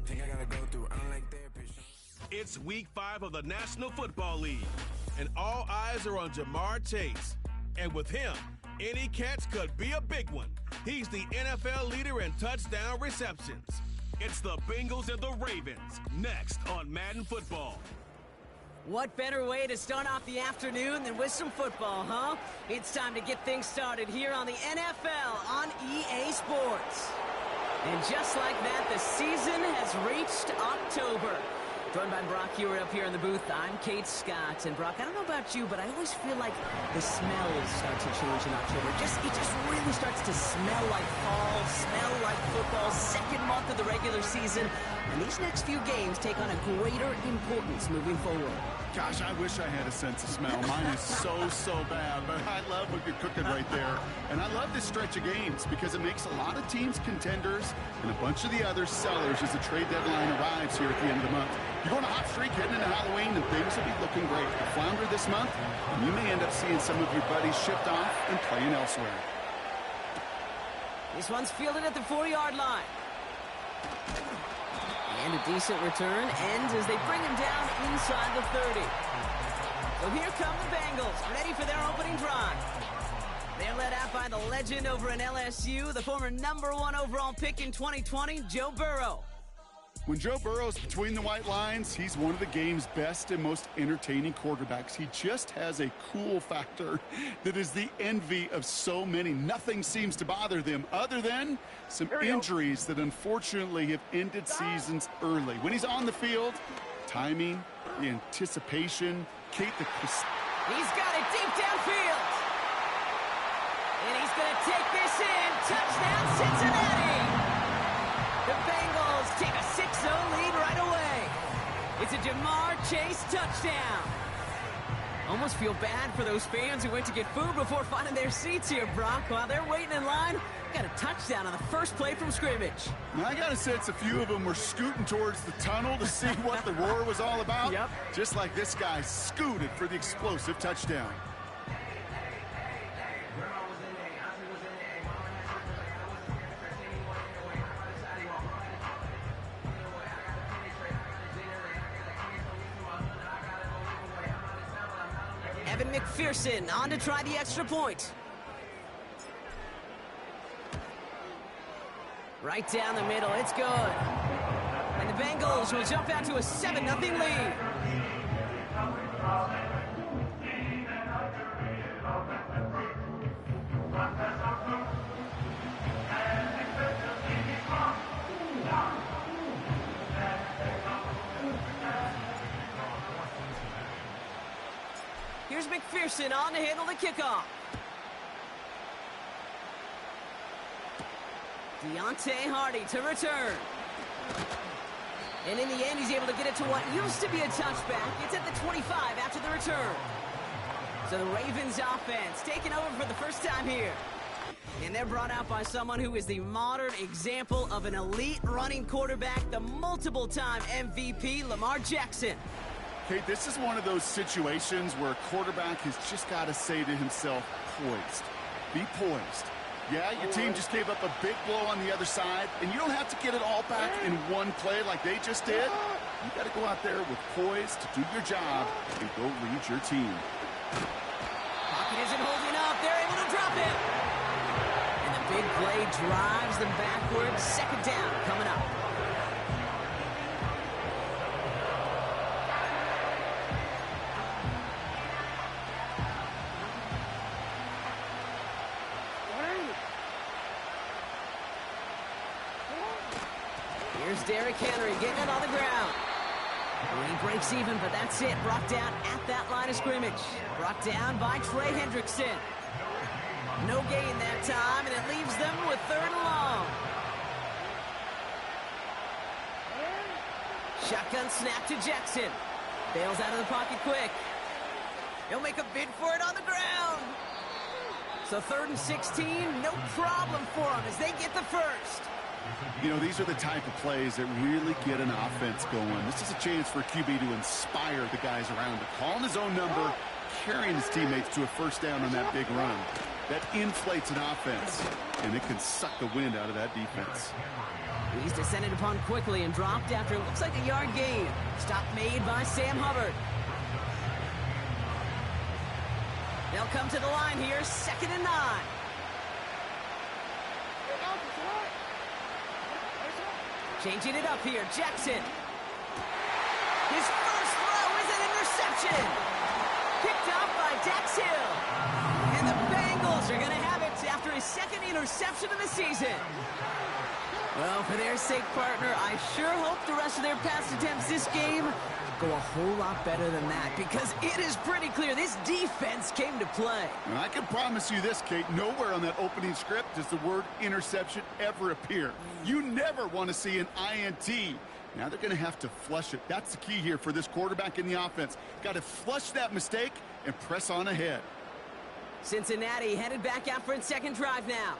Think I gotta go through unlike therapy. It's week 5 of the National Football League, and all eyes are on Jamar Chase. And with him, any catch could be a big one. He's the NFL leader in touchdown receptions. It's the Bengals and the Ravens, next on Madden Football. What better way to start off the afternoon than with some football, huh? It's time to get things started here on the NFL on EA Sports. And just like that, the season has reached October. Joined by Brock Hewer up here in the booth, I'm Kate Scott. And Brock, I don't know about you, but I always feel like the smells start to change in October. It just really starts to smell like fall, smell like football, second month of the regular season. And these next few games take on a greater importance moving forward. Gosh, I wish I had a sense of smell. Mine is so bad, but I love what you're cooking right there. And I love this stretch of games because it makes a lot of teams contenders and a bunch of the other sellers as the trade deadline arrives here at the end of the month. You're going a hot streak heading into Halloween, and things will be looking great. The flounder this month, and you may end up seeing some of your buddies shipped off and playing elsewhere. This one's fielded at the 4-yard line. And a decent return ends as they bring him down inside the 30. So here come the Bengals, ready for their opening drive. They're led out by the legend over in LSU, the former #1 overall pick in 2020, Joe Burrow. When Joe Burrow's between the white lines, he's one of the game's best and most entertaining quarterbacks. He just has a cool factor that is the envy of so many. Nothing seems to bother them other than some injuries that unfortunately have ended seasons early. When he's on the field, timing, the anticipation, Kate, he's got it deep downfield. And he's going to take this in. Touchdown, Cincinnati. The Bengals take a 6-0 lead right away. It's a Jamar Chase touchdown. Almost feel bad for those fans who went to get food before finding their seats here, Brock. While they're waiting in line, got a touchdown on the first play from scrimmage. Now, I got to sense a few of them were scooting towards the tunnel to see what the roar was all about. Yep. Just like this guy scooted for the explosive touchdown. McPherson on to try the extra point. Right down the middle, it's good. And the Bengals will jump out to a 7-0 lead. Here's McPherson on to handle the kickoff. Deontay Hardy to return. And in the end, he's able to get it to what used to be a touchback. It's at the 25 after the return. So the Ravens offense taking over for the first time here. And they're brought out by someone who is the modern example of an elite running quarterback, the multiple-time MVP, Lamar Jackson. Okay, this is one of those situations where a quarterback has just got to say to himself, poised. Be poised. Yeah, your team just gave up a big blow on the other side, and you don't have to get it all back in one play like they just did. You got to go out there with poise to do your job and go lead your team. Pocket isn't holding up. They're able to drop it. And the big play drives them backwards. Second down coming up. Here's Derrick Henry getting it on the ground. He breaks even, but that's it. Brought down at that line of scrimmage. Brought down by Trey Hendrickson. No gain that time, and it leaves them with 3rd and long. Shotgun snap to Jackson. Bails out of the pocket quick. He'll make a bid for it on the ground. So 3rd and 16, no problem for him as they get the first. You know, these are the type of plays that really get an offense going. This is a chance for QB to inspire the guys around him. Calling his own number, carrying his teammates to a first down on that big run. That inflates an offense, and it can suck the wind out of that defense. He's descended upon quickly and dropped after it looks like a yard gain. Stop made by Sam Hubbard. They'll come to the line here, 2nd and 9. Changing it up here, Jackson. His first throw is an interception. Picked off by Dax Hill. And the Bengals are going to have it after his 2nd interception of the season. Well, for their sake, partner, I sure hope the rest of their pass attempts this game go a whole lot better than that, because it is pretty clear this defense came to play. And I can promise you this, Kate, nowhere on that opening script does the word interception ever appear. You never want to see an INT. Now they're going to have to flush it. That's the key here for this quarterback in the offense. Got to flush that mistake and press on ahead. Cincinnati headed back out for its 2nd drive now.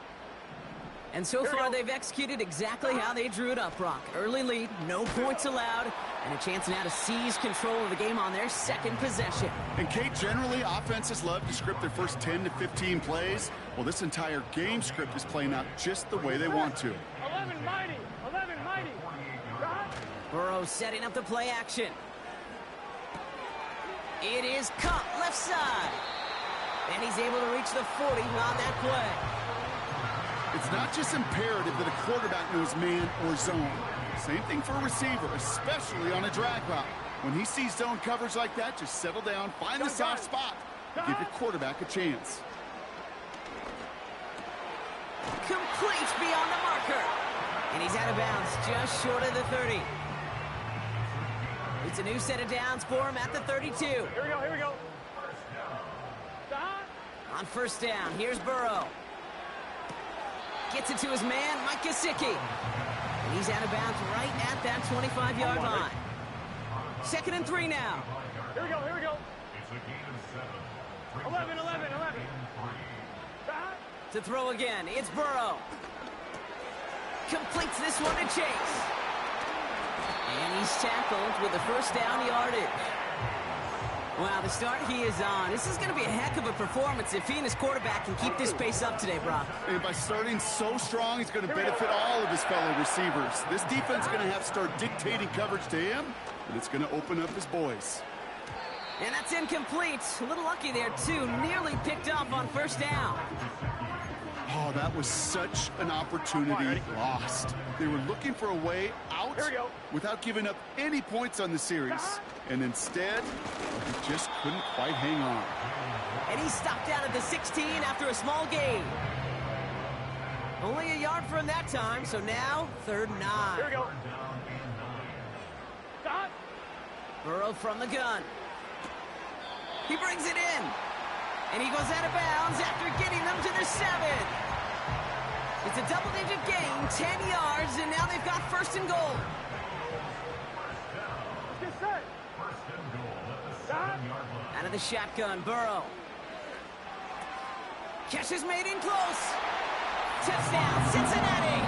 And so far, they've executed exactly how they drew it up, Brock. Early lead, no points allowed, and a chance now to seize control of the game on their 2nd possession. And, Kate, generally, offenses love to script their first 10 to 15 plays. Well, this entire game script is playing out just the way they want to. 11 mighty. Burrow setting up the play action. It is Cup, left side. And he's able to reach the 40 on that play. It's not just imperative that a quarterback knows man or zone. Same thing for a receiver, especially on a drag route. When he sees zone coverage like that, just settle down, find the soft spot, give your quarterback a chance. Complete beyond the marker. And he's out of bounds, just short of the 30. It's a new set of downs for him at the 32. Here we go. On 1st down, here's Burrow. Gets it to his man, Mike Gesicki. And he's out of bounds right at that 25-yard line. 2nd and 3 now. Here we go. 11. To throw again, it's Burrow. Completes this one to Chase. And he's tackled with the 1st down yardage. Wow, the start he is on. This is going to be a heck of a performance if he and his quarterback can keep this pace up today, Brock. And by starting so strong, he's going to benefit all of his fellow receivers. This defense is going to have to start dictating coverage to him, and it's going to open up his boys. And that's incomplete. A little lucky there, too. Nearly picked off on 1st down. Oh, that was such an opportunity lost. They were looking for a way out without giving up any points on the series. And instead, he just couldn't quite hang on. And he stopped out at the 16 after a small gain. Only a yard for him that time, so now 3rd and 9. Here we go. Stop. Burrow from the gun. He brings it in. And he goes out of bounds after getting them to the 7. It's a double-digit gain, 10 yards, and now they've got 1st and goal. Get set. Stop. Out of the shotgun, Burrow. Catch is made in close. Touchdown, Cincinnati.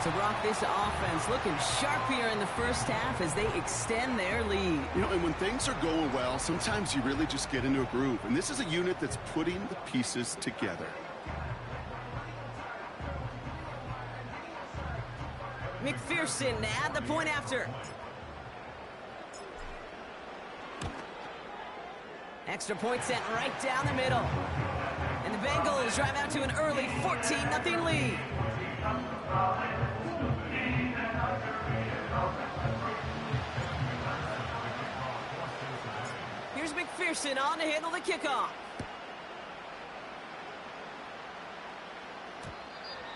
So, Brock, this offense looking sharp here in the 1st half as they extend their lead. You know, and when things are going well, sometimes you really just get into a groove. And this is a unit that's putting the pieces together. McPherson to add the point after. Extra point sent right down the middle. And the Bengals drive out to an early 14-0 lead. Here's McPherson on to handle the kickoff.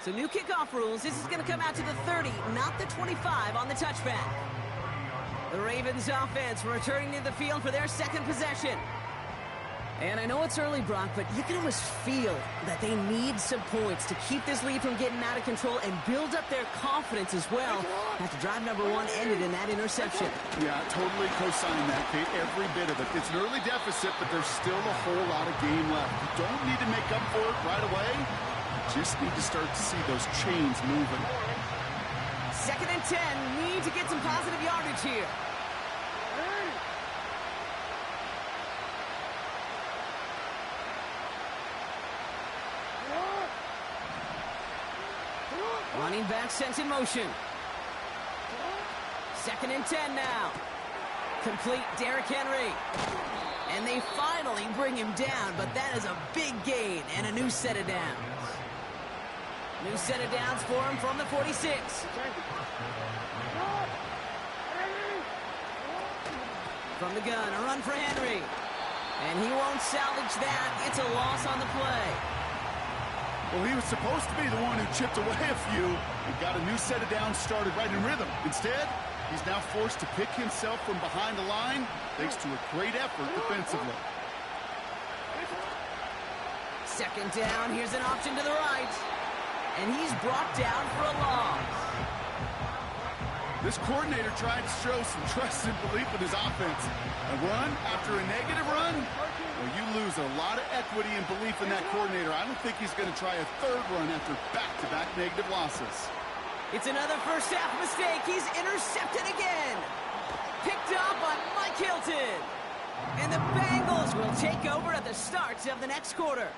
So new kickoff rules. This is going to come out to the 30, not the 25 on the touchback. The Ravens offense returning to the field for their 2nd possession. And I know it's early, Brock, but you can almost feel that they need some points to keep this lead from getting out of control and build up their confidence as well after drive number 1 ended in that interception. Yeah, totally co-sign that, Kate, every bit of it. It's an early deficit, but there's still a whole lot of game left. You don't need to make up for it right away. You just need to start to see those chains moving. 2nd and 10, need to get some positive yardage here. Running back sent in motion. 2nd and 10 now. Complete Derrick Henry. And they finally bring him down, but that is a big gain and a new set of downs. New set of downs for him from the 46. From the gun, a run for Henry. And he won't salvage that. It's a loss on the play. Well, he was supposed to be the one who chipped away a few and got a new set of downs started right in rhythm. Instead, he's now forced to pick himself from behind the line thanks to a great effort defensively. 2nd down, here's an option to the right. And he's brought down for a loss. This coordinator tried to show some trust and belief in his offense. A run after a negative run? Well, you lose a lot of equity and belief in that coordinator. I don't think he's going to try a 3rd run after back-to-back negative losses. It's another first half mistake. He's intercepted again. Picked up by Mike Hilton. And the Bengals will take over at the start of the next quarter.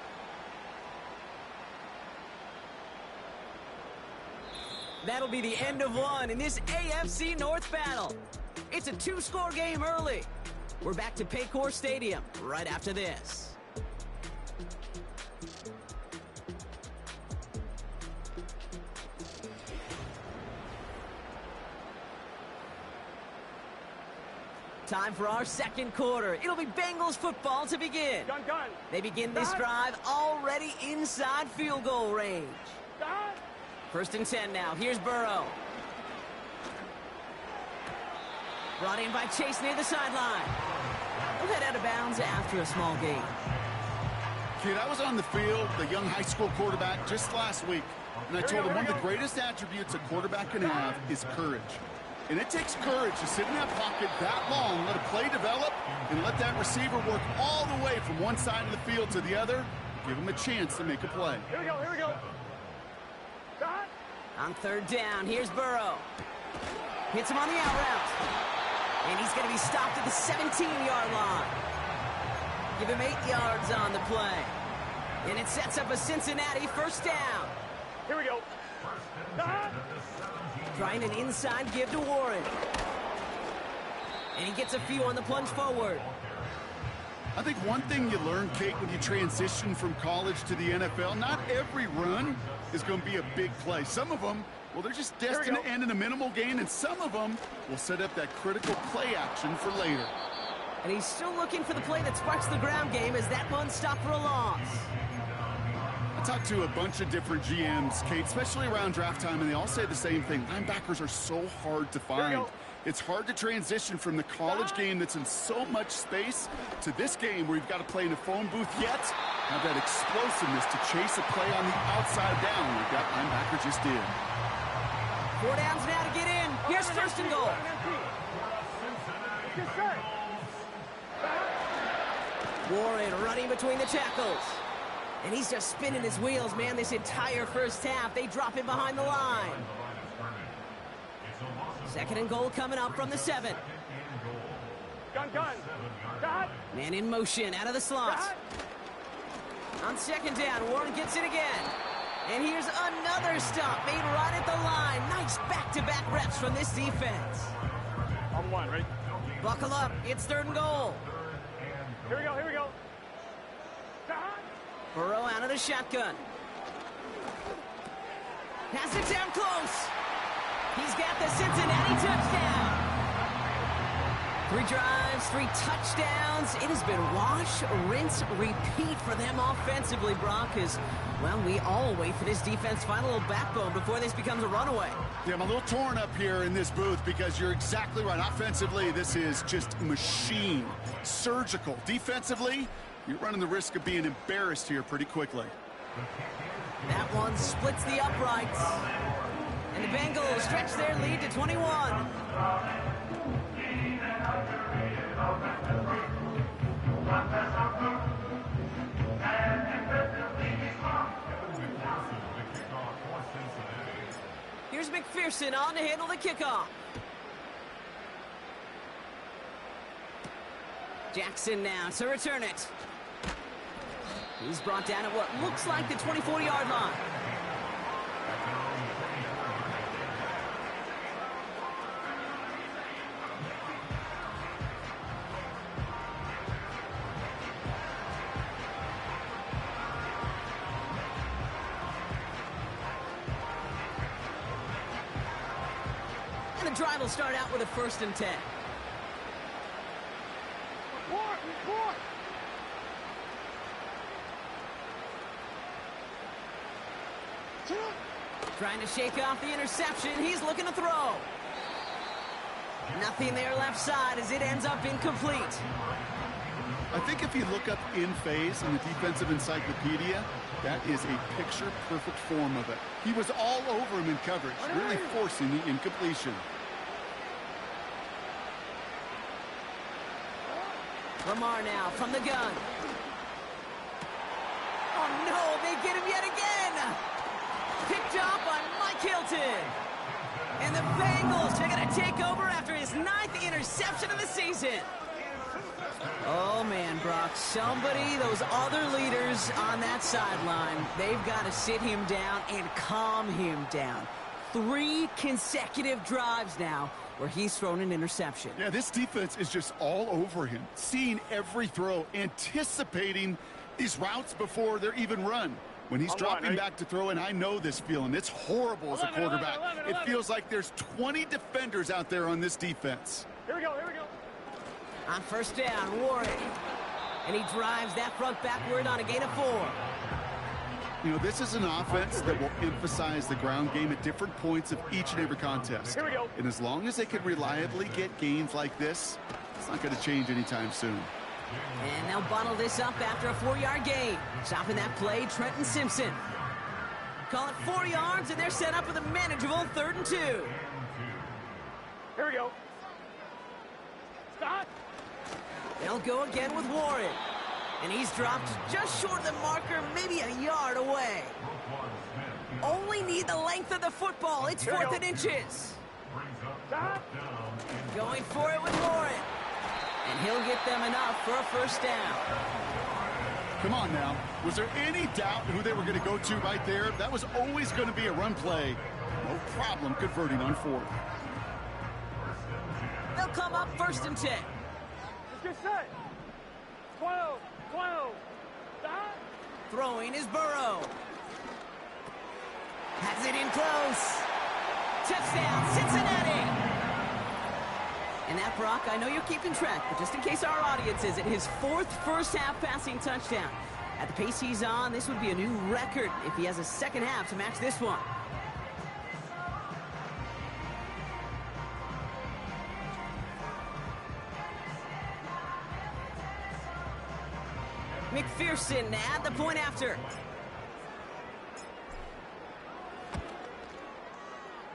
That'll be the end of one in this AFC North battle. It's a 2-score game early. We're back to Paycor Stadium right after this. Time for our 2nd quarter. It'll be Bengals football to begin. Gun. They begin this drive already inside field goal range. 1st and 10 now. Here's Burrow. Brought in by Chase near the sideline. We'll head out of bounds after a small gain. Kid, I was on the field, the young high school quarterback, just last week, and I told him one of the greatest attributes a quarterback can have is courage. And it takes courage to sit in that pocket that long, let a play develop, and let that receiver work all the way from one side of the field to the other, give him a chance to make a play. Here we go. On 3rd down, here's Burrow. Hits him on the out route. And he's going to be stopped at the 17-yard line. Give him 8 yards on the play. And it sets up a Cincinnati 1st down. Here we go. Trying an inside give to Warren. And he gets a few on the plunge forward. I think one thing you learn, Kate, when you transition from college to the NFL, not every run is going to be a big play. Some of them, well, they're just destined to end in a minimal gain, and some of them will set up that critical play action for later. And he's still looking for the play that sparks the ground game as that one stopped for a loss. I talked to a bunch of different GMs, Kate, especially around draft time, and they all say the same thing. Linebackers are so hard to find. It's hard to transition from the college game that's in so much space to this game where you've got to play in a phone booth yet have that explosiveness to chase a play on the outside down like that linebacker just did. 4 downs now to get in. Here's 1st and goal. Warren running between the tackles. And he's just spinning his wheels, man, this entire 1st half. They drop him behind the line. 2nd and goal coming up from the 7. Gun. Man in motion out of the slot. On 2nd down, Warren gets it again. And here's another stop made right at the line. Nice back-to-back reps from this defense. On 1, right? Buckle up. It's 3rd and goal. Here we go. Burrow out of the shotgun. Has it down close. He's got the Cincinnati touchdown. 3 drives, 3 touchdowns. It has been wash, rinse, repeat for them offensively, Brock, as, well, we all wait for this defense to find a little backbone before this becomes a runaway. Yeah, I'm a little torn up here in this booth because you're exactly right. Offensively, this is just a machine. Surgical. Defensively, you're running the risk of being embarrassed here pretty quickly. That one splits the uprights. And the Bengals stretch their lead to 21. Here's McPherson on to handle the kickoff. Jackson now to return it. He's brought down at what looks like the 24-yard line. the drive will start out with a 1st and 10. Trying to shake off the interception. He's looking to throw. Nothing there left side as it ends up incomplete. I think if you look up in phase in the defensive encyclopedia, that is a picture-perfect form of it. He was all over him in coverage, really forcing the incompletion. Lamar now from the gun. Oh no, they get him yet again. Picked up on Mike Hilton. And the Bengals are going to take over after his 9th interception of the season. Oh, man, Brock, those other leaders on that sideline, they've got to sit him down and calm him down. 3 consecutive drives now where he's thrown an interception. Yeah, this defense is just all over him, seeing every throw, anticipating these routes before they're even run. When he's dropping back to throw, and I know this feeling, it's horrible as a quarterback. It feels like there's 20 defenders out there on this defense. Here we go, here we go. On 1st down, Warren. And he drives that front backward on a gain of 4. You know, this is an offense that will emphasize the ground game at different points of each and every contest. Here we go. And as long as they can reliably get gains like this, it's not going to change anytime soon. And they'll bottle this up after a 4-yard gain. Stopping that play, Trenton Simpson. Call it 4 yards, and they're set up with a manageable 3rd and 2. Here we go. Stop. They'll go again with Warren. And he's dropped just short of the marker, maybe a yard away. Only need the length of the football. It's 4th and inches. Stop. Going for it with Warren. And he'll get them enough for a 1st down. Come on now. Was there any doubt who they were going to go to right there? That was always going to be a run play. No problem converting on 4th. They'll come up 1st and 10. Let's get set. 12. Stop. Throwing is Burrow. Has it in close. Touchdown, Cincinnati. And that, Brock, I know you're keeping track, but just in case our audience isn't, his 4th first-half passing touchdown. At the pace he's on, this would be a new record if he has a 2nd half to match this one. McPherson at the point after.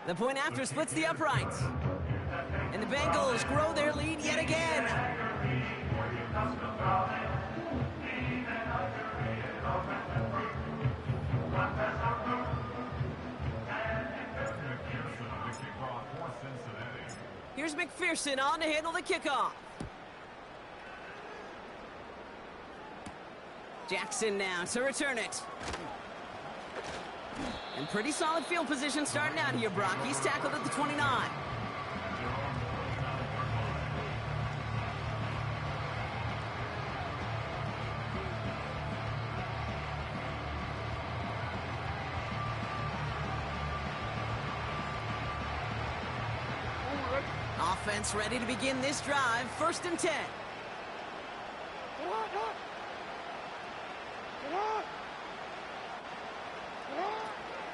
The point after splits the uprights. And the Bengals grow their lead yet again. Here's McPherson on to handle the kickoff. Jackson now to return it. And pretty solid field position starting out here, Brock. He's tackled at the 29. Offense ready to begin this drive. 1st and 10.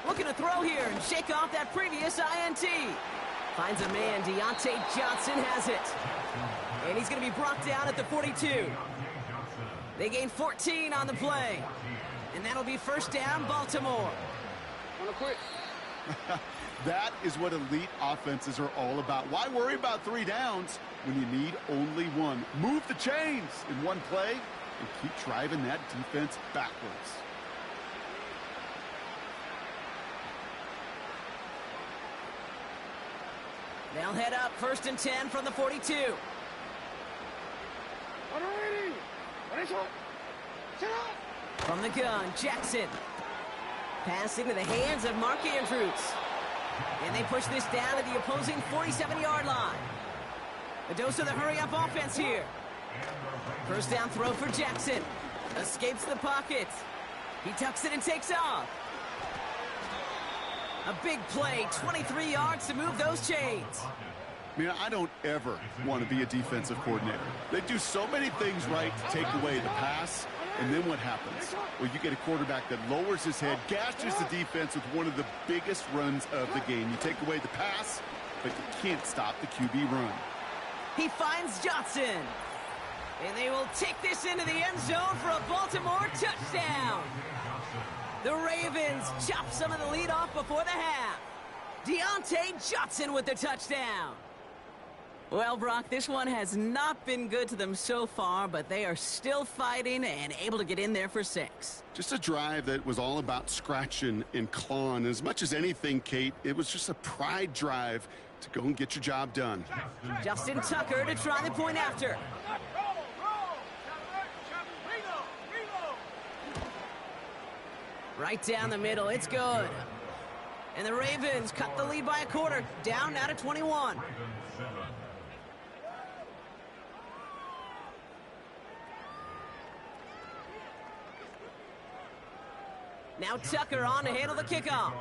Looking to throw here and shake off that previous INT. Finds a man. Deontay Johnson has it. And he's going to be brought down at the 42. They gain 14 on the play. And that'll be 1st down, Baltimore. That is what elite offenses are all about. Why worry about 3 downs when you need only 1? Move the chains in one play and keep driving that defense backwards. They'll head up 1st and 10 from the 42. From the gun, Jackson. Pass into the hands of Mark Andrews. And they push this down to the opposing 47-yard line. A dose of the hurry-up offense here. 1st down throw for Jackson. Escapes the pocket. He tucks it and takes off. A big play, 23 yards to move those chains. Man, I don't ever want to be a defensive coordinator. They do so many things right to take away the pass, and then what happens? Well, you get a quarterback that lowers his head, gashes the defense with one of the biggest runs of the game. You take away the pass, but you can't stop the QB run. He finds Johnson. And they will take this into the end zone for a Baltimore touchdown. The Ravens chop some of the lead off before the half. Deontay Johnson with the touchdown. Well, Brock, this one has not been good to them so far, but they are still fighting and able to get in there for 6. Just a drive that was all about scratching and clawing. As much as anything, Kate, it was just a pride drive to go and get your job done. Justin Tucker to try the point after. Right down the middle, it's good. And the Ravens cut the lead by a quarter, down now to 21. Now Tucker on to handle the kickoff.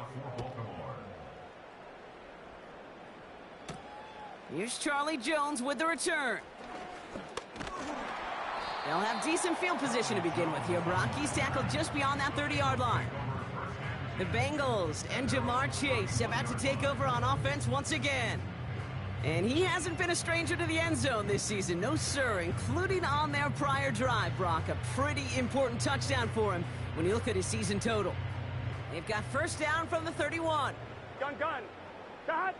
Here's Charlie Jones with the return. They'll have decent field position to begin with here, Brock. He's tackled just beyond that 30-yard line. The Bengals and Jamar Chase about to take over on offense once again. And he hasn't been a stranger to the end zone this season. No, sir, including on their prior drive, Brock. A pretty important touchdown for him when you look at his season total. They've got first down from the 31. Gun. Dot.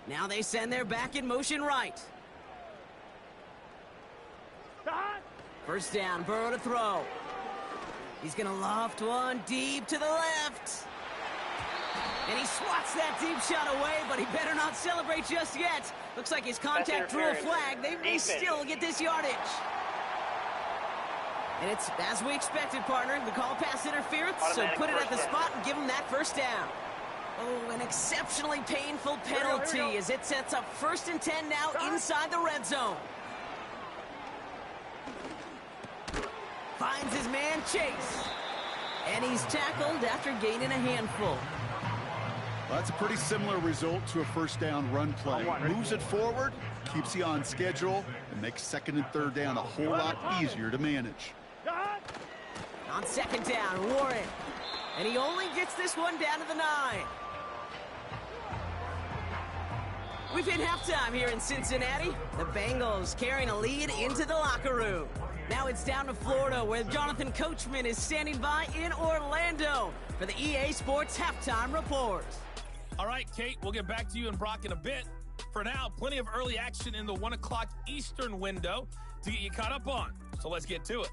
Now they send their back in motion right. Dot. First down, Burrow to throw. He's going to loft one deep to the left. And he swats that deep shot away, but he better not celebrate just yet. Looks like his contact drew a flag. They may still get this yardage. And it's as we expected, partner. The call pass interference, so put it at the spot and give him that first down. Oh, an exceptionally painful penalty as it sets up 1st and 10 now inside the red zone. Finds his man Chase. And he's tackled after gaining a handful. Well, that's a pretty similar result to a first down run play. Moves it forward, keeps you on schedule, and makes 2nd and 3rd down a whole lot easier to manage. On 2nd down, Warren. And he only gets this one down to the 9. We've hit halftime here in Cincinnati. The Bengals carrying a lead into the locker room. Now it's down to Florida, where Jonathan Coachman is standing by in Orlando for the EA Sports Halftime Report. All right, Kate, we'll get back to you and Brock in a bit. For now, plenty of early action in the 1 o'clock Eastern window to get you caught up on. So let's get to it.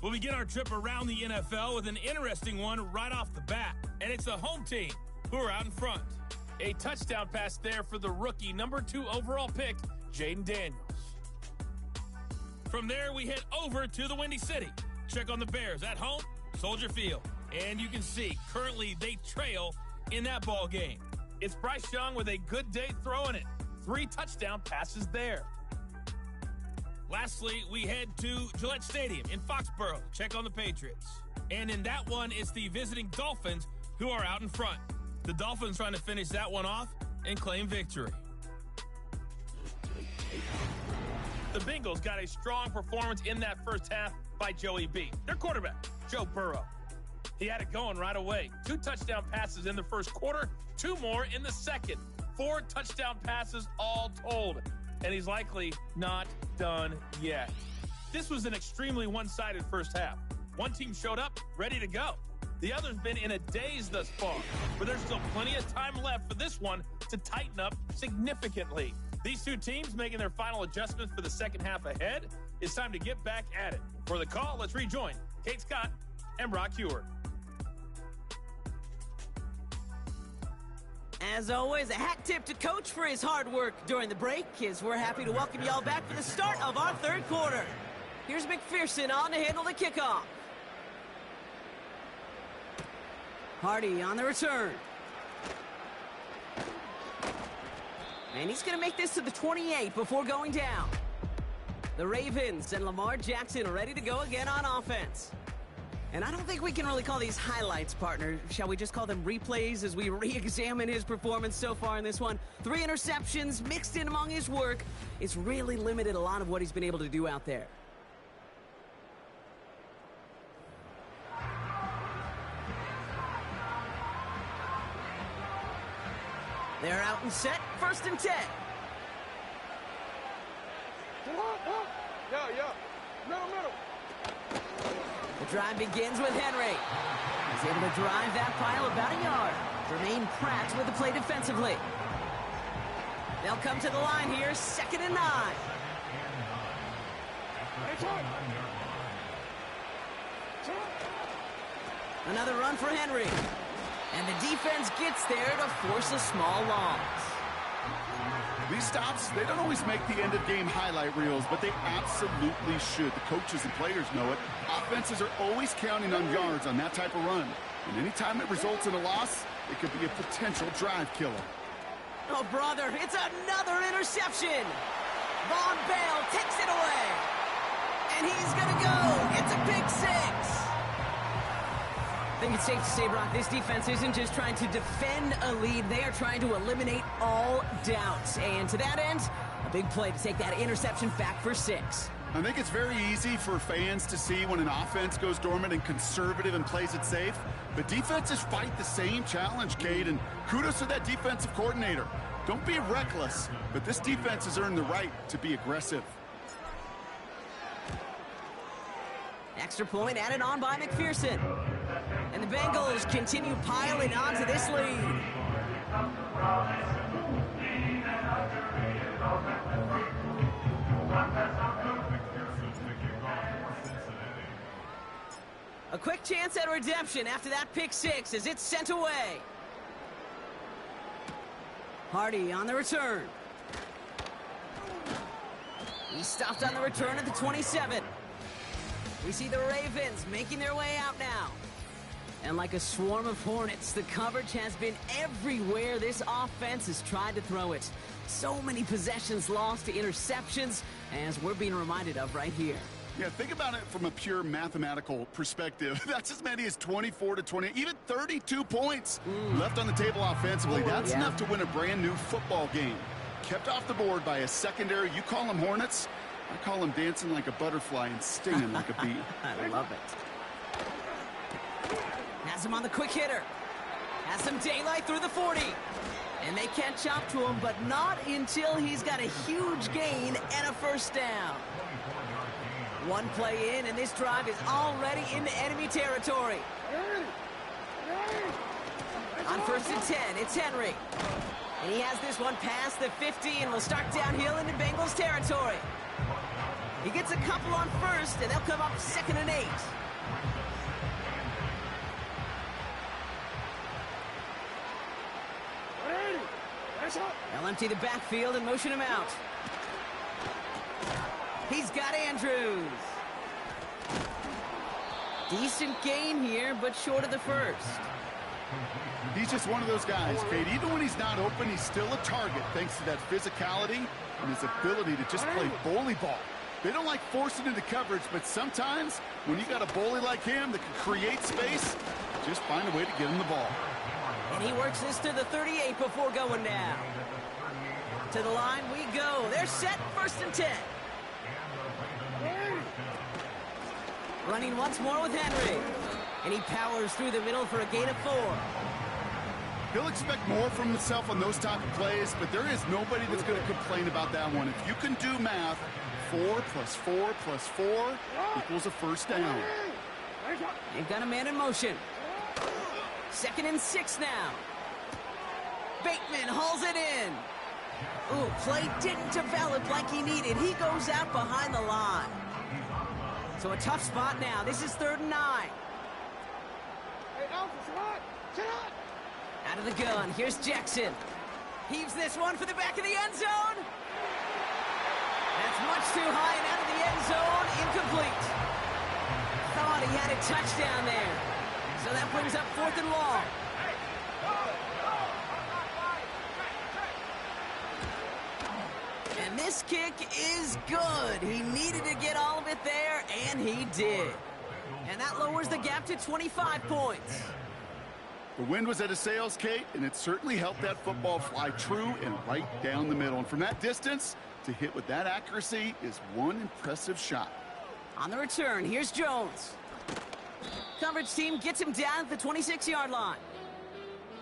We'll begin our trip around the NFL with an interesting one right off the bat. And it's the home team who are out in front. A touchdown pass there for the rookie number 2 overall pick, Jaden Daniels. From there, we head over to the Windy City. Check on the Bears at home, Soldier Field. And you can see, currently they trail in that ball game. It's Bryce Young with a good day throwing it. 3 touchdown passes there. Lastly, we head to Gillette Stadium in Foxborough. Check on the Patriots. And in that one, it's the visiting Dolphins who are out in front. The Dolphins trying to finish that one off and claim victory. The Bengals got a strong performance in that first half by Joey B, their quarterback, Joe Burrow. He had it going right away. 2 touchdown passes in the first quarter, 2 more in the second. 4 touchdown passes all told. And he's likely not done yet. This was an extremely one-sided first half. One team showed up, ready to go. The other's been in a daze thus far, but there's still plenty of time left for this one to tighten up significantly. These 2 teams making their final adjustments for the second half ahead. It's time to get back at it. For the call, let's rejoin Kate Scott and Brock Heward. As always, a hat tip to Coach for his hard work during the break, as we're happy to welcome y'all back for the start of our 3rd quarter. Here's McPherson on to handle the kickoff. Hardy on the return. And he's going to make this to the 28 before going down. The Ravens and Lamar Jackson are ready to go again on offense. And I don't think we can really call these highlights, partner. Shall we just call them replays as we re-examine his performance so far in this one? 3 interceptions mixed in among his work. It's really limited a lot of what he's been able to do out there. They're out and set, 1st and 10. Middle. The drive begins with Henry. He's able to drive that pile about a yard. Jermaine Pratt with the play defensively. They'll come to the line here, 2nd and 9. Another run for Henry. And the defense gets there to force a small loss. These stops, they don't always make the end-of-game highlight reels, but they absolutely should. The coaches and players know it. Offenses are always counting on yards on that type of run. And anytime it results in a loss, it could be a potential drive killer. Oh, brother, it's another interception. Von Bell takes it away. And he's going to go. It's a pick 6. I think it's safe to say, Brock, this defense isn't just trying to defend a lead. They are trying to eliminate all doubts. And to that end, a big play to take that interception back for 6. I think it's very easy for fans to see when an offense goes dormant and conservative and plays it safe. But defenses fight the same challenge, Cade, and kudos to that defensive coordinator. Don't be reckless, but this defense has earned the right to be aggressive. Extra point added on by McPherson. And the Bengals continue piling onto this lead. A quick chance at redemption after that pick 6 as it's sent away. Hardy on the return. He's stopped on the return at the 27. We see the Ravens making their way out now. And like a swarm of hornets, the coverage has been everywhere this offense has tried to throw it. So many possessions lost to interceptions, as we're being reminded of right here. Yeah, think about it from a pure mathematical perspective. That's as many as 24 to 20, even 32 points left on the table offensively. That's enough to win a brand new football game. Kept off the board by a secondary. You call them Hornets, I call them dancing like a butterfly and stinging like a bee. I love it. Has him on the quick hitter. Has some daylight through the 40. And they can't chop to him, but not until he's got a huge gain and a 1st down. One play in, and this drive is already into enemy territory. On 1st and 10, it's Henry. And he has this one past the 50 and will start downhill into Bengals territory. He gets a couple on 1st, and they'll come up 2nd and 8. They'll empty the backfield and motion him out. He's got Andrews. Decent gain here, but short of the 1st. He's just one of those guys, Kate. Even when he's not open, he's still a target thanks to that physicality and his ability to just play bully ball. They don't like forcing into coverage, but sometimes when you got a bully like him that can create space, just find a way to get him the ball. And he works this to the 38 before going down. To the line we go. They're set, 1st and 10. Running once more with Henry. And he powers through the middle for a gain of 4. He'll expect more from himself on those type of plays, but there is nobody that's going to complain about that one. If you can do math, 4 plus 4 plus 4 equals a 1st down. They've got a man in motion. 2nd and 6 now. Bateman hauls it in. Ooh, play didn't develop like he needed. He goes out behind the line. So a tough spot now. This is 3rd and 9. Out of the gun, here's Jackson. Heaves this one for the back of the end zone. That's much too high and out of the end zone. Incomplete. Thought he had a touchdown there. So that brings up 4th and long. And this kick is good. He needed to get all of it there, and he did. And that lowers the gap to 25 points. The wind was at a sails, Kate, and it certainly helped that football fly true and right down the middle. And from that distance, to hit with that accuracy is one impressive shot. On the return, here's Jones. Coverage team gets him down at the 26-yard line.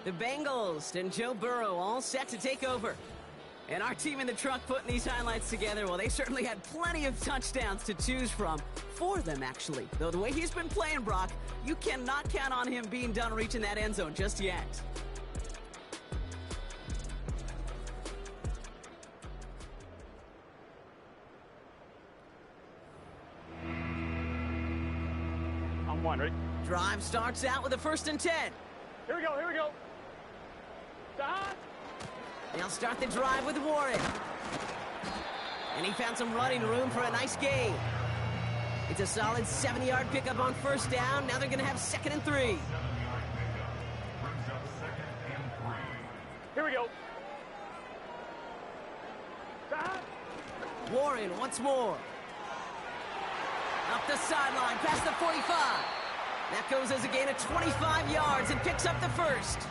The Bengals and Joe Burrow all set to take over. And our team in the truck putting these highlights together, well, they certainly had plenty of touchdowns to choose from. 4 of them, actually. Though the way he's been playing, Brock, you cannot count on him being done reaching that end zone just yet. On one, ready? Drive starts out with a 1st and 10. Here we go, here we go. Stop! They'll start the drive with Warren. And he found some running room for a nice gain. It's a solid 70-yard pickup on 1st down. Now they're going to have 2nd and 3. Here we go. Stop! Warren once more. Up the sideline, past the 45. That goes as a gain of 25 yards and picks up the 1st.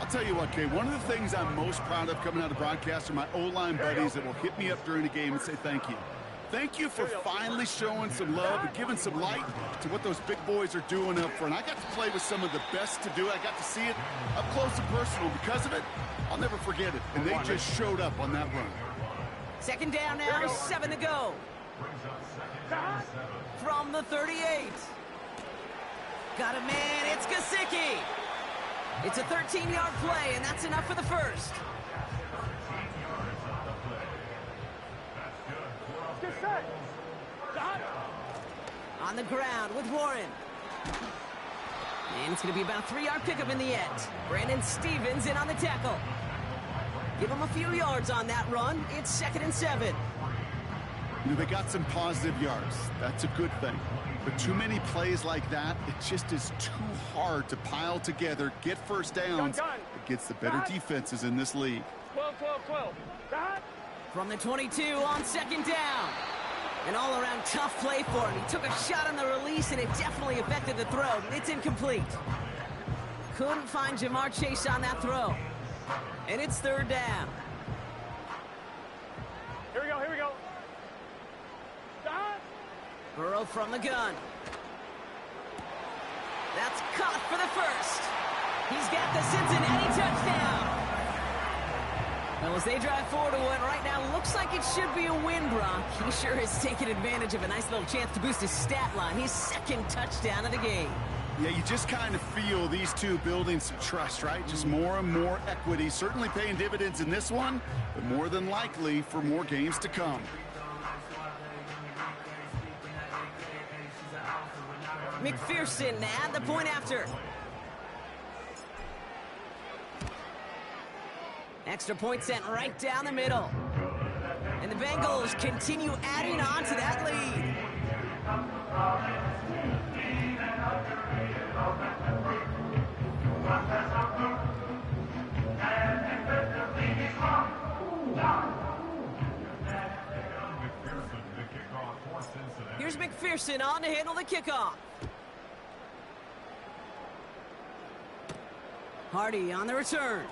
I'll tell you what, Kay, one of the things I'm most proud of coming out of broadcast are my O-line buddies that will hit me up during the game and say thank you. Thank you for finally showing some love and giving some light to what those big boys are doing up front. I got to play with some of the best to do it. I got to see it up close and personal. Because of it, I'll never forget it. And they just showed up on that run. 2nd down now, 7 to go. From the 38. Got a man, it's Gesicki. It's a 13-yard play, and that's enough for the 1st. Get set. Stop. On the ground with Warren. And it's going to be about a 3-yard pickup in the end. Brandon Stevens in on the tackle. Give him a few yards on that run. It's 2nd and 7. You know, they got some positive yards. That's a good thing. But too many plays like that, it just is too hard to pile together, get 1st downs against the better defenses in this league. 12, 12, 12. Stop. From the 22 on 2nd down. An all-around tough play for him. He took a shot on the release, and it definitely affected the throw. It's incomplete. Couldn't find Jamar Chase on that throw. And it's 3rd down. Here we go, here we go. Stop. Burrow from the gun. That's caught for the 1st. He's got the Cincinnati touchdown. Well, as they drive forward to what right now looks like it should be a win, Brock. He sure has taken advantage of a nice little chance to boost his stat line. His 2nd touchdown of the game. Yeah, you just kind of feel these two building some trust, right? Just more and more equity. Certainly paying dividends in this one, but more than likely for more games to come. McPherson at the point after. Extra point sent right down the middle. And the Bengals continue adding on to that lead. Here's McPherson on to handle the kickoff. Hardy on the return.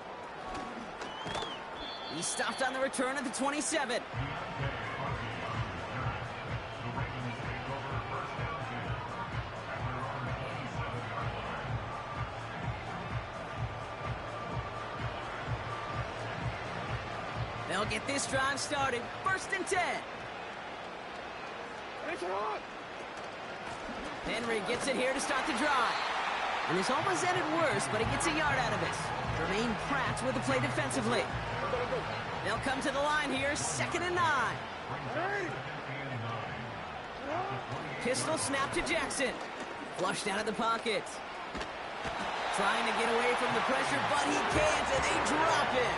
He stopped on the return at the 27. They'll get this drive started. 1st and 10. Henry gets it here to start the drive. And this almost ended worse, but he gets a yard out of it. Jermaine Pratt with the play defensively. They'll come to the line here, 2nd and 9. Pistol snap to Jackson. Flushed out of the pocket. Trying to get away from the pressure, but he can't, and they drop it.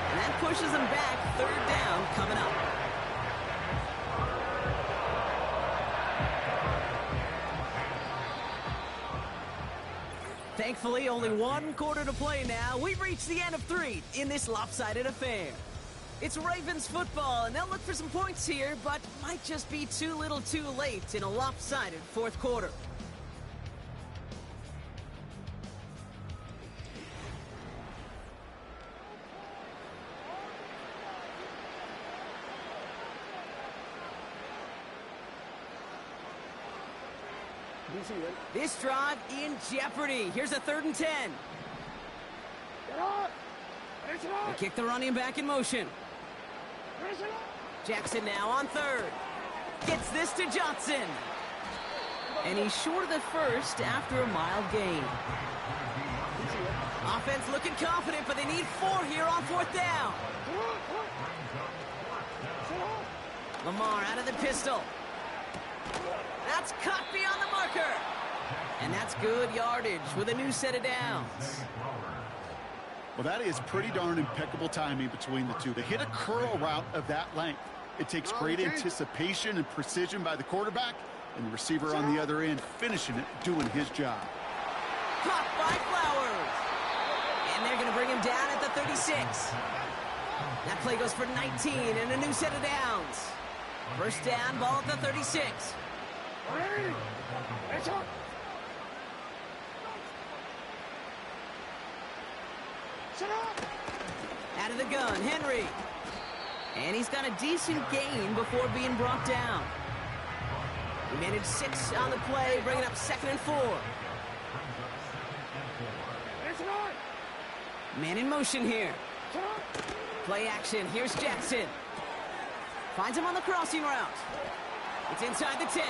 And that pushes them back, 3rd down coming up. Thankfully, only 1 quarter to play now. We've reached the end of 3 in this lopsided affair. It's Ravens football, and they'll look for some points here, but might just be too little too late in a lopsided fourth quarter. This drive in jeopardy. Here's a 3rd and 10. They kick the running back in motion. Jackson now on 3rd. Gets this to Johnson. And he's short of the first after a mild gain. Offense looking confident, but they need 4 here on 4th down. Lamar out of the pistol. That's cut beyond the marker. And that's good yardage with a new set of downs. Well, that is pretty darn impeccable timing between the two. To hit a curl route of that length, it takes great anticipation and precision by the quarterback, and the receiver on the other end finishing it, doing his job. Caught by Flowers. And they're going to bring him down at the 36. That play goes for 19 and a new set of downs. First down, ball at the 36. Out of the gun, Henry. And he's got a decent gain before being brought down. He managed 6 on the play, bringing up 2nd and 4. Man in motion here. Play action. Here's Jackson. Finds him on the crossing route. It's inside the 10.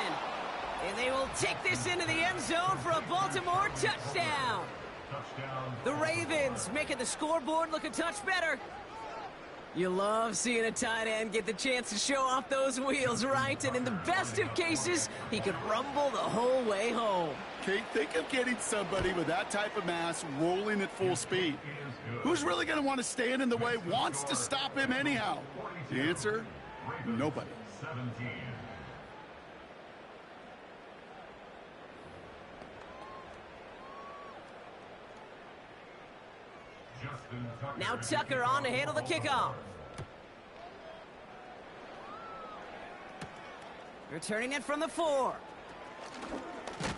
And they will take this into the end zone for a Baltimore touchdown. The Ravens making the scoreboard look a touch better. You love seeing a tight end get the chance to show off those wheels, right? And in the best of cases, he could rumble the whole way home. Kate, think of getting somebody with that type of mass rolling at full speed. Who's really going to want to stand in the way, wants to stop him anyhow? The answer? Nobody. Now Tucker on to handle the kickoff. Returning it from the 4.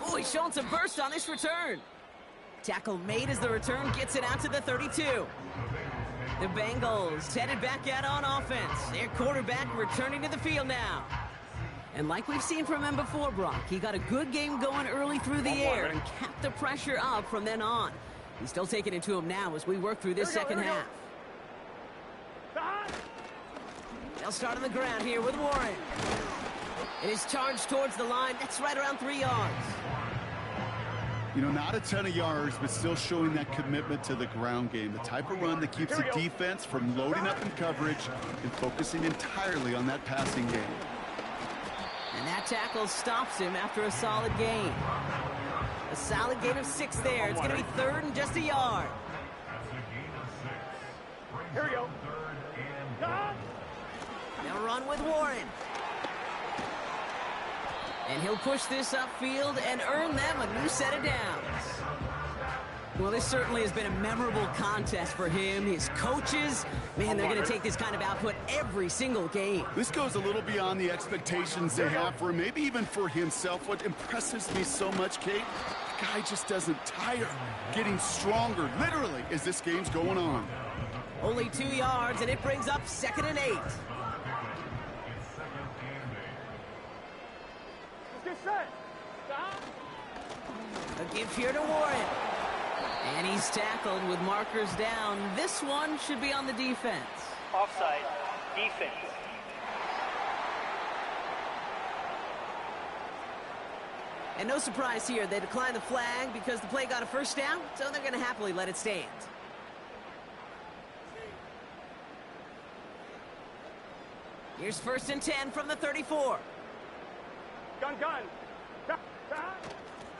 Oh, he's showing some burst on this return. Tackle made as the return gets it out to the 32. The Bengals headed back out on offense. Their quarterback returning to the field now. And like we've seen from him before, Brock, he got a good game going early through the air and kept the pressure up from then on. He's still taking it to him now as we work through this second half. They'll start on the ground here with Warren. It is charged towards the line. That's right around 3 yards. You know, not a ton of yards, but still showing that commitment to the ground game. The type of run that keeps the defense from loading up in coverage and focusing entirely on that passing game. And that tackle stops him after a solid gain. A solid gain of 6 there. It's going to be 3rd and just a yard. Here we go. They'll run with Warren. And he'll push this upfield and earn them a new set of downs. Well, this certainly has been a memorable contest for him. His coaches, man, they're going to take this kind of output every single game. This goes a little beyond the expectations they have for him, maybe even for himself. What impresses me so much, Kate, the guy just doesn't tire, getting stronger, literally, as this game's going on. Only 2 yards, and it brings up 2nd and 8. Get set. A give here to Warren. And he's tackled with markers down. This one should be on the defense. Offside, defense. And no surprise here, they declined the flag because the play got a first down, so they're going to happily let it stand. Here's 1st and 10 from the 34. Gun.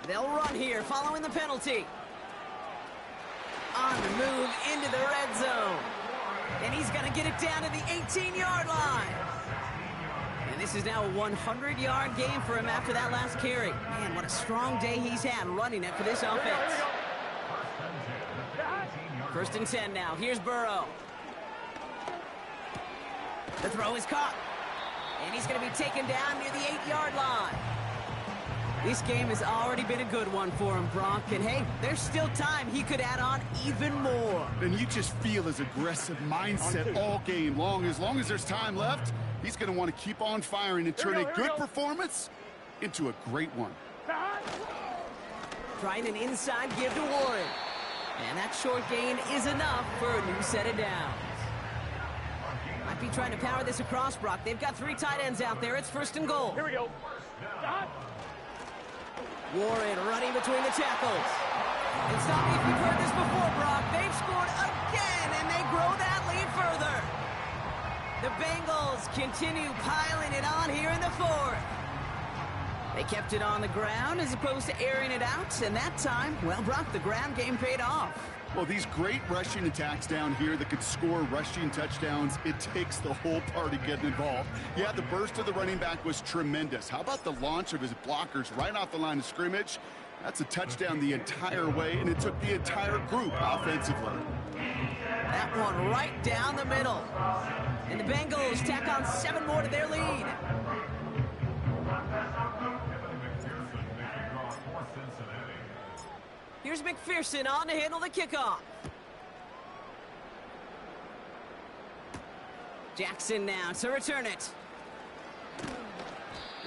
They'll run here following the penalty. On the move into the red zone. And he's going to get it down to the 18-yard line. And this is now a 100-yard game for him after that last carry. Man, what a strong day he's had running it for this offense. 1st and 10 now. Here's Burrow. The throw is caught. And he's going to be taken down near the 8-yard line. This game has already been a good one for him, Brock. And, hey, there's still time he could add on even more. And you just feel his aggressive mindset all game long. As long as there's time left, he's going to want to keep on firing and turn a good performance into a great one. Trying an inside give to Warren. And that short gain is enough for a new set of downs. Might be trying to power this across, Brock. They've got 3 tight ends out there. It's 1st and goal. Here we go. Warren running between the tackles. And stop me if you've heard this before, Brock. They've scored again, and they grow that lead further. The Bengals continue piling it on here in the 4th. They kept it on the ground as opposed to airing it out, and that time, well, Brock, the ground game paid off. Well, these great rushing attacks down here that could score rushing touchdowns, it takes the whole party getting involved. Yeah, the burst of the running back was tremendous. How about the launch of his blockers right off the line of scrimmage? That's a touchdown the entire way, and it took the entire group offensively. That one right down the middle. And the Bengals tack on 7 more to their lead. Here's McPherson on to handle the kickoff. Jackson now to return it.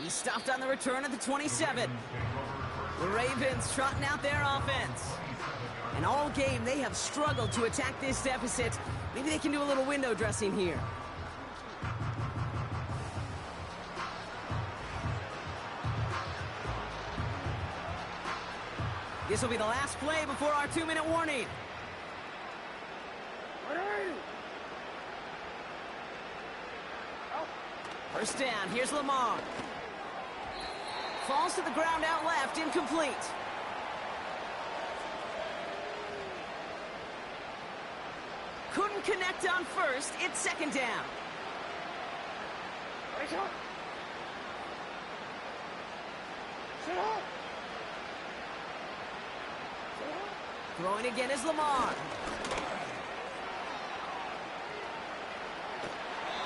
He stopped on the return at the 27. The Ravens trotting out their offense. And all game, they have struggled to attack this deficit. Maybe they can do a little window dressing here. This will be the last play before our 2-minute warning. First down, here's Lamar. Falls to the ground out left, incomplete. Couldn't connect on first, it's 2nd down. Throwing again is Lamar.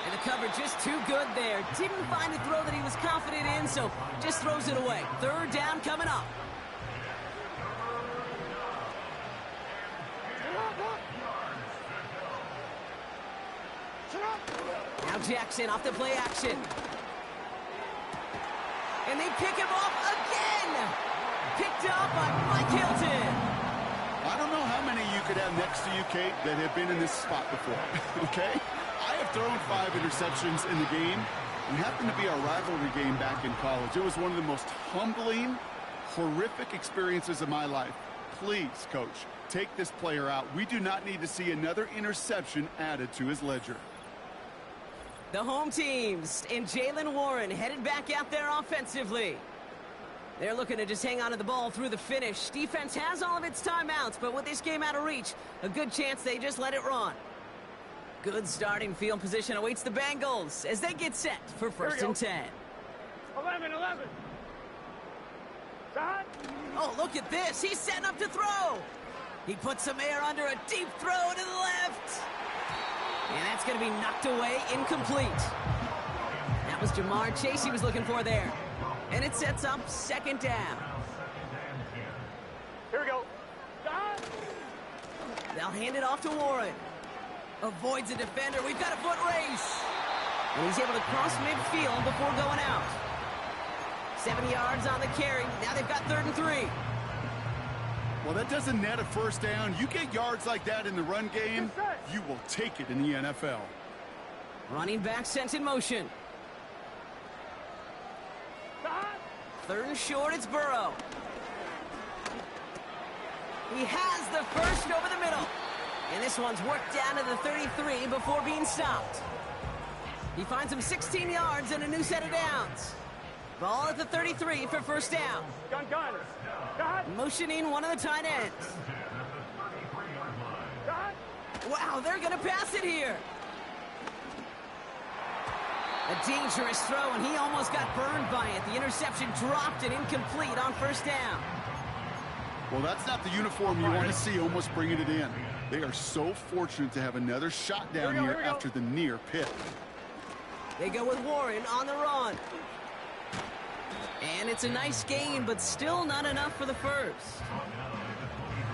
And the cover just too good there. Didn't find the throw that he was confident in, so just throws it away. 3rd down coming up. Now Jackson off the play action. And they pick him off again. Picked up by Mike Hilton. I don't know how many you could have next to you, Kate, that have been in this spot before, okay? I have thrown 5 interceptions in the game. It happened to be our rivalry game back in college. It was one of the most humbling, horrific experiences of my life. Please, Coach, take this player out. We do not need to see another interception added to his ledger. The home teams and Jaylen Warren headed back out there offensively. They're looking to just hang on to the ball through the finish. Defense has all of its timeouts, but with this game out of reach, a good chance they just let it run. Good starting field position awaits the Bengals as they get set for 1st and 10. 11. Oh, look at this. He's setting up to throw. He puts some air under a deep throw to the left. And that's going to be knocked away, incomplete. That was Jamar Chase he was looking for there. And it sets up 2nd down. Here we go. They'll hand it off to Warren. Avoids a defender. We've got a foot race. And he's able to cross midfield before going out. 7 yards on the carry. Now they've got 3rd and 3. Well, that doesn't net a 1st down. You get yards like that in the run game, you will take it in the NFL. Running back sent in motion. 3rd and short, it's Burrow. He has the first over the middle. And this one's worked down to the 33 before being stopped. He finds him 16 yards and a new set of downs. Ball at the 33 for 1st down. Gun. Motioning one of the tight ends. Wow, they're going to pass it here. A dangerous throw, and he almost got burned by it. The interception dropped and incomplete on 1st down. Well, that's not the uniform you want to see almost bringing it in. They are so fortunate to have another shot down here after the near pick. They go with Warren on the run. And it's a nice gain, but still not enough for the first.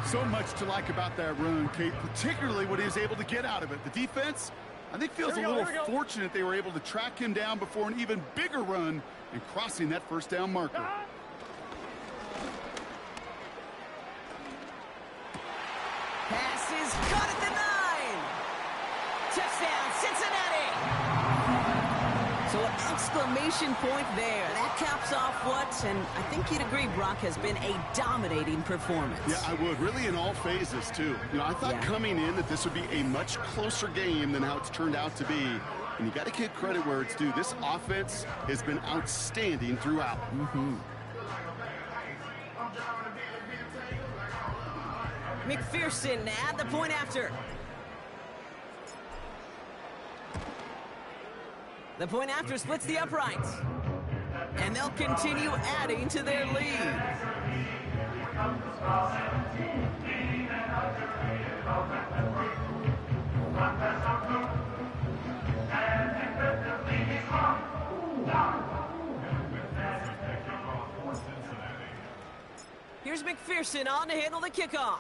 So much to like about that run, Kate, particularly what he was able to get out of it. The defense, I think, feels a little fortunate they were able to track him down before an even bigger run and crossing that first down marker. Pass is caught at the 9. Touchdown, Cincinnati. So an exclamation point there. That caps off what, and I think you'd agree, Brock, has been a dominating performance. Yeah, I would. Really in all phases, too. You know, I thought coming in that this would be a much closer game than how it's turned out to be. And you got to give credit where it's due. This offense has been outstanding throughout. McPherson at the point after. The point after splits the uprights. And they'll continue adding to their lead. Here's McPherson on to handle the kickoff.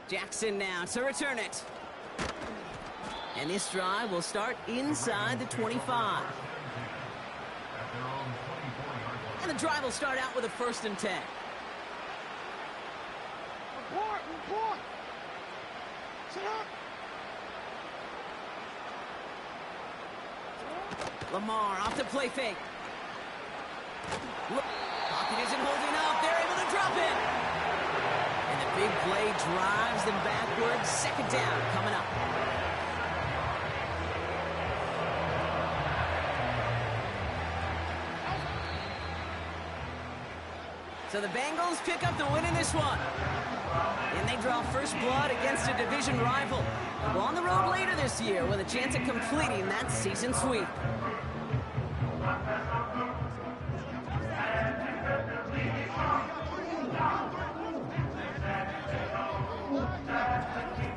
Jackson now to return it. And this drive will start inside the 25. And the drive will start out with a 1st and 10. Report. Sit up. Lamar off the play fake. Pocket isn't holding up. They're able to drop it. And the big play drives them backwards. 2nd down coming up. So the Bengals pick up the win in this one. And they draw first blood against a division rival. Well, on the road later this year with a chance of completing that season sweep.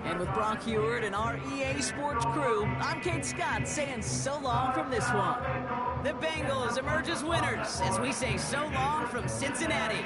And with Brock Heward and our EA Sports crew, I'm Kate Scott saying so long from this one. The Bengals emerge as winners as we say so long from Cincinnati.